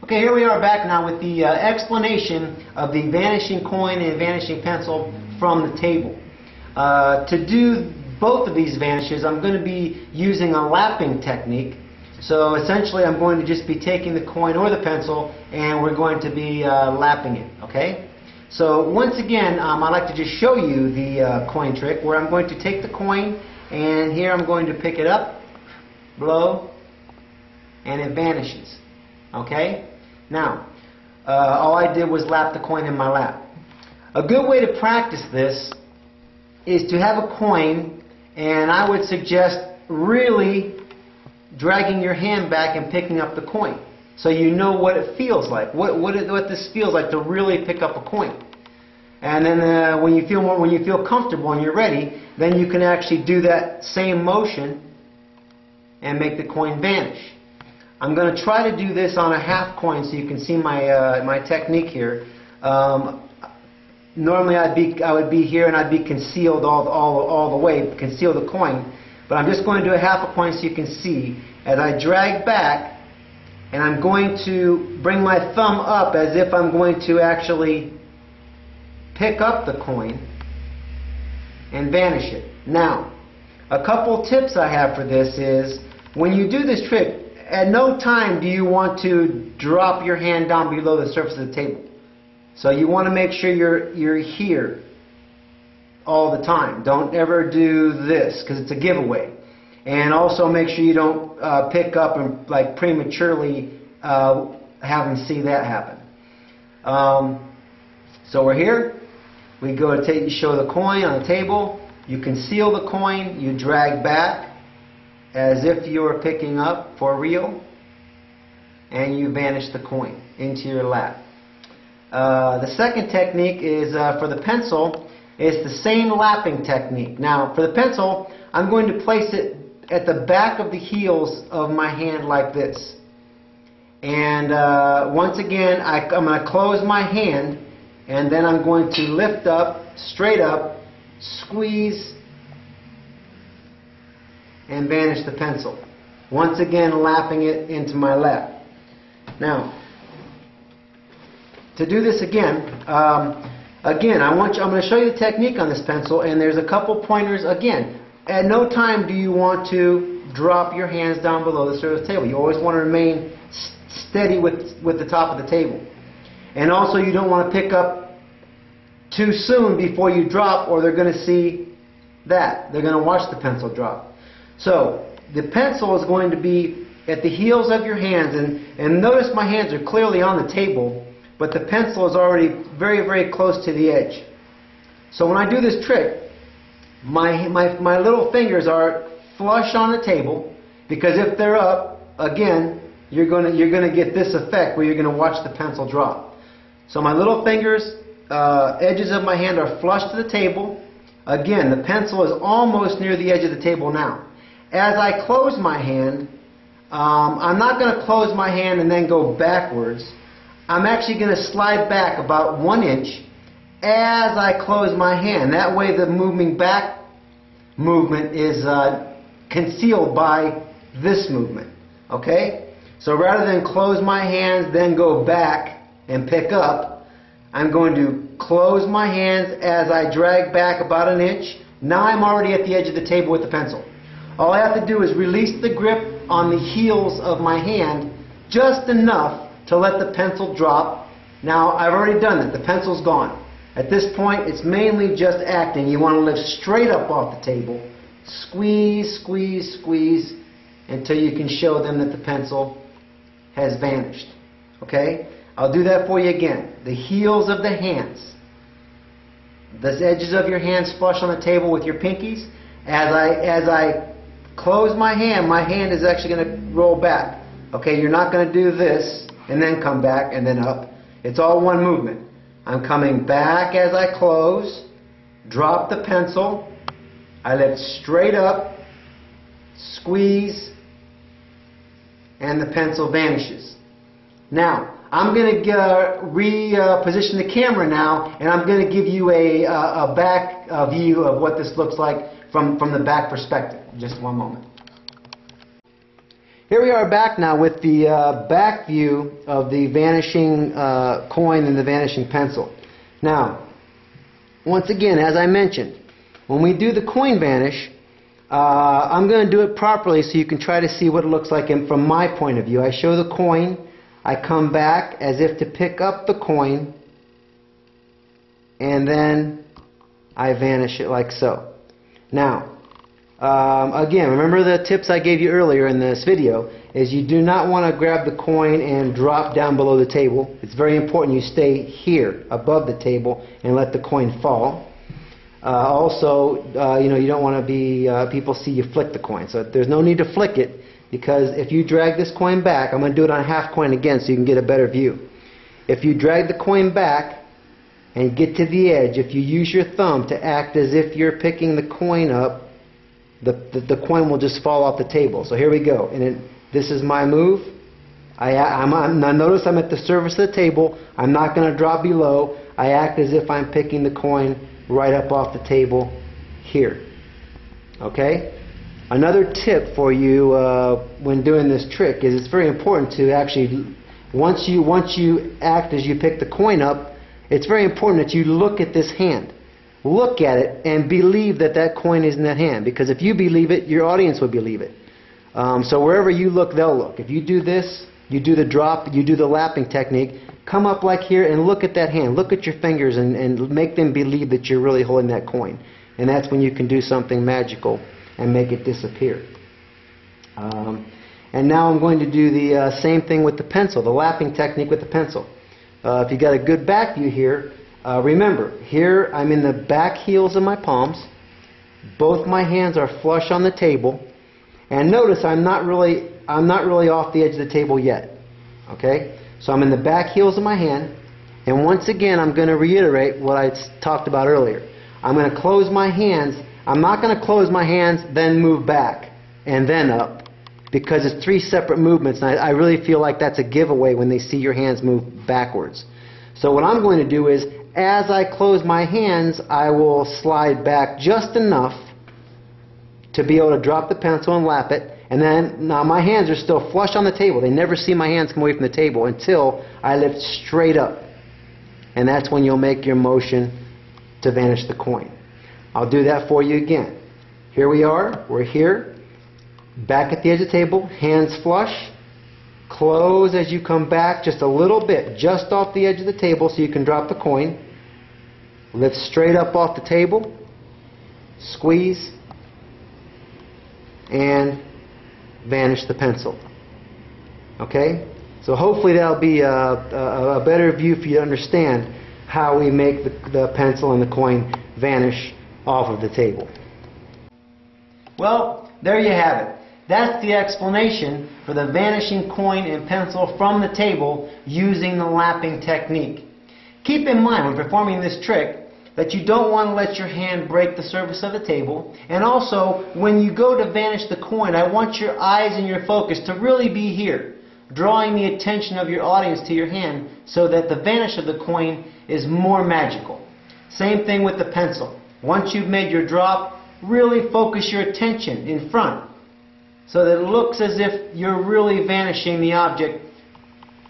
Okay, here we are back now with the explanation of the vanishing coin and vanishing pencil from the table. To do both of these vanishes, I'm going to be using a lapping technique. So essentially I'm going to just be taking the coin or the pencil and we're going to be lapping it. Okay? So once again, I'd like to just show you the coin trick where I'm going to take the coin and here I'm going to pick it up, blow, and it vanishes. Okay? Now, all I did was lap the coin in my lap. A good way to practice this is to have a coin, and I would suggest really dragging your hand back and picking up the coin, so you know what it feels like, what this feels like to really pick up a coin. And then when you feel comfortable and you're ready, then you can actually do that same motion and make the coin vanish. I'm going to try to do this on a half coin so you can see my technique here. Normally I would be here and I'd be concealed all the way, conceal the coin. But I'm just going to do a half a coin so you can see. As I drag back, and I'm going to bring my thumb up as if I'm going to actually pick up the coin and vanish it. Now, a couple tips I have for this is, when you do this trick, at no time do you want to drop your hand down below the surface of the table. So you want to make sure you're here all the time. Don't ever do this because it's a giveaway. And also make sure you don't pick up and like prematurely have them see that happen. So we're here. We go to you show the coin on the table. You conceal the coin. You drag back as if you were picking up for real, and you vanish the coin into your lap. The second technique is for the pencil. It's the same lapping technique. Now, for the pencil, I'm going to place it at the back of the heels of my hand like this. And once again, I'm going to close my hand, and then I'm going to lift up, straight up, squeeze, and vanish the pencil. Once again, lapping it into my lap. Now, to do this again, I'm going to show you the technique on this pencil, and there's a couple pointers. Again, at no time do you want to drop your hands down below the surface of the table. You always want to remain steady with the top of the table. And also, you don't want to pick up too soon before you drop, or they're going to see that. They're going to watch the pencil drop. So, the pencil is going to be at the heels of your hands, and notice my hands are clearly on the table, but the pencil is already very, very close to the edge. So when I do this trick, my little fingers are flush on the table, because if they're up, again, you're going to get this effect where you're going to watch the pencil drop. So my little fingers, edges of my hand are flush to the table. Again, the pencil is almost near the edge of the table now. As I close my hand, I'm not going to close my hand and then go backwards. I'm actually going to slide back about 1 inch as I close my hand. That way the moving back movement is concealed by this movement. Okay? So rather than close my hands, then go back and pick up, I'm going to close my hands as I drag back about 1 inch. Now I'm already at the edge of the table with the pencil. All I have to do is release the grip on the heels of my hand just enough to let the pencil drop. Now, I've already done that. The pencil's gone. At this point, it's mainly just acting. You want to lift straight up off the table. Squeeze, squeeze, squeeze until you can show them that the pencil has vanished. Okay? I'll do that for you again. The heels of the hands. The edges of your hands flush on the table with your pinkies. As I close my hand is actually going to roll back. Okay, you're not going to do this and then come back and then up. It's all one movement. I'm coming back as I close, drop the pencil, I lift straight up, squeeze, and the pencil vanishes. Now, I'm going to reposition the camera now, and I'm going to give you a back view of what this looks like from the back perspective. Just one moment. Here we are back now with the back view of the vanishing coin and the vanishing pencil. Now, once again, as I mentioned, when we do the coin vanish, I'm going to do it properly so you can try to see what it looks like from my point of view. I show the coin, I come back as if to pick up the coin, and then I vanish it like so. Now, again, remember the tips I gave you earlier in this video, is you do not want to grab the coin and drop down below the table. It's very important you stay here above the table and let the coin fall. Also, you don't want to be, people see you flick the coin. So there's no need to flick it, because if you drag this coin back, I'm going to do it on a half coin again so you can get a better view. If you drag the coin back and get to the edge, if you use your thumb to act as if you're picking the coin up, the coin will just fall off the table. So here we go. And this is my move. Now notice I'm at the surface of the table. I'm not going to drop below. I act as if I'm picking the coin right up off the table here. Okay? Another tip for you when doing this trick is it's very important to actually, once you act as you pick the coin up, it's very important that you look at this hand. Look at it and believe that that coin is in that hand, because if you believe it, your audience will believe it. So wherever you look, they'll look. If you do this, you do the drop, you do the lapping technique, come up like here and look at that hand. Look at your fingers and make them believe that you're really holding that coin. And that's when you can do something magical and make it disappear. And now I'm going to do the same thing with the pencil, the lapping technique with the pencil. If you got a good back view here, remember, here I'm in the back heels of my palms. Both my hands are flush on the table. And notice I'm not really off the edge of the table yet. Okay? So I'm in the back heels of my hand. And once again, I'm going to reiterate what I talked about earlier. I'm going to close my hands. I'm not going to close my hands, then move back, and then up. Because it's three separate movements. And I really feel like that's a giveaway when they see your hands move backwards. So what I'm going to do is, as I close my hands, I will slide back just enough to be able to drop the pencil and lap it. And then, now my hands are still flush on the table. They never see my hands come away from the table until I lift straight up. And that's when you'll make your motion to vanish the coin. I'll do that for you again. Here we are. We're here. Back at the edge of the table. Hands flush. Close as you come back just a little bit, just off the edge of the table so you can drop the coin. Lift straight up off the table. Squeeze. And vanish the pencil. Okay? So hopefully that'll be a better view for you to understand how we make the pencil and the coin vanish off of the table. Well, there you have it. That's the explanation for the vanishing coin and pencil from the table using the lapping technique. Keep in mind when performing this trick that you don't want to let your hand break the surface of the table. And also, when you go to vanish the coin, I want your eyes and your focus to really be here, drawing the attention of your audience to your hand so that the vanish of the coin is more magical. Same thing with the pencil. Once you've made your drop, really focus your attention in front so that it looks as if you're really vanishing the object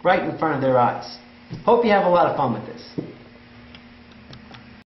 right in front of their eyes. Hope you have a lot of fun with this.